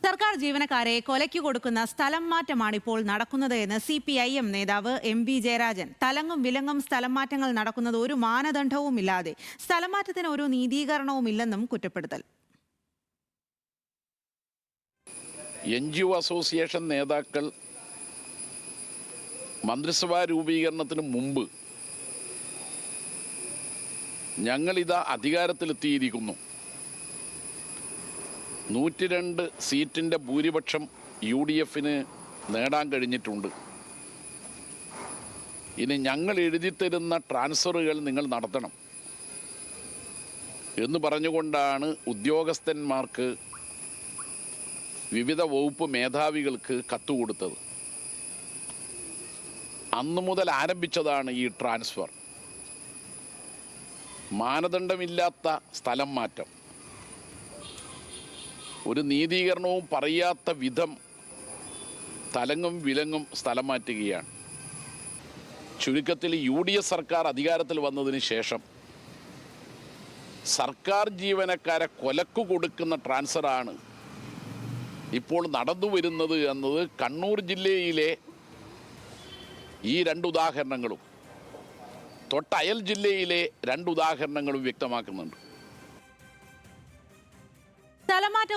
സർക്കാർ ജീവനക്കാരെ കൊലയ്ക്ക് കൊടുക്കുന്ന സ്ഥലം മാറ്റമാണ് ഇപ്പോൾ നടക്കുന്നത് എന്ന് CPIM നേതാവ് MV ജയരാജൻ. തലങ്ങും വിലങ്ങും സ്ഥലം മാറ്റങ്ങൾ നടക്കുന്നത് ഒരു മാനദണ്ഡവുമില്ലാതെ, സ്ഥലം മാറ്റത്തിന് ഒരു നീതീകരണവുമില്ലെന്നും കുറ്റപ്പെടുത്തൽ. NGO അസോസിയേഷൻ നേതാക്കൾ മന്ത്രിസഭാ രൂപീകരണത്തിന് മുമ്പ് ഞങ്ങളിതാ അധികാരത്തിലെത്തിയിരിക്കുന്നു, 102 സീറ്റിൻ്റെ ഭൂരിപക്ഷം UDFന് നേടാൻ കഴിഞ്ഞിട്ടുണ്ട്. ഇനി ഞങ്ങൾ എഴുതിത്തരുന്ന ട്രാൻസ്ഫറുകൾ നിങ്ങൾ നടത്തണം എന്ന് പറഞ്ഞുകൊണ്ടാണ് ഉദ്യോഗസ്ഥന്മാർക്ക്, വിവിധ വകുപ്പ് മേധാവികൾക്ക് കത്തുകൊടുത്തത്. അന്നു മുതൽ ആരംഭിച്ചതാണ് ഈ ട്രാൻസ്ഫർ. മാനദണ്ഡമില്ലാത്ത സ്ഥലം മാറ്റം, ഒരു നീതീകരണവും പറയാത്ത വിധം തലങ്ങും വിലങ്ങും സ്ഥലം മാറ്റുകയാണ്. ചുരുക്കത്തിൽ UDF സർക്കാർ അധികാരത്തിൽ വന്നതിന് ശേഷം സർക്കാർ ജീവനക്കാരെ കൊലക്കു കൊടുക്കുന്ന ട്രാൻസ്ഫറാണ് ഇപ്പോൾ നടന്നു വരുന്നത് എന്നത് കണ്ണൂർ ജില്ലയിലെ ഈ 2 ഉദാഹരണങ്ങളും തൊട്ടയൽ ജില്ലയിലെ 2 ഉദാഹരണങ്ങളും വ്യക്തമാക്കുന്നുണ്ട്. സ്ഥലമാറ്റ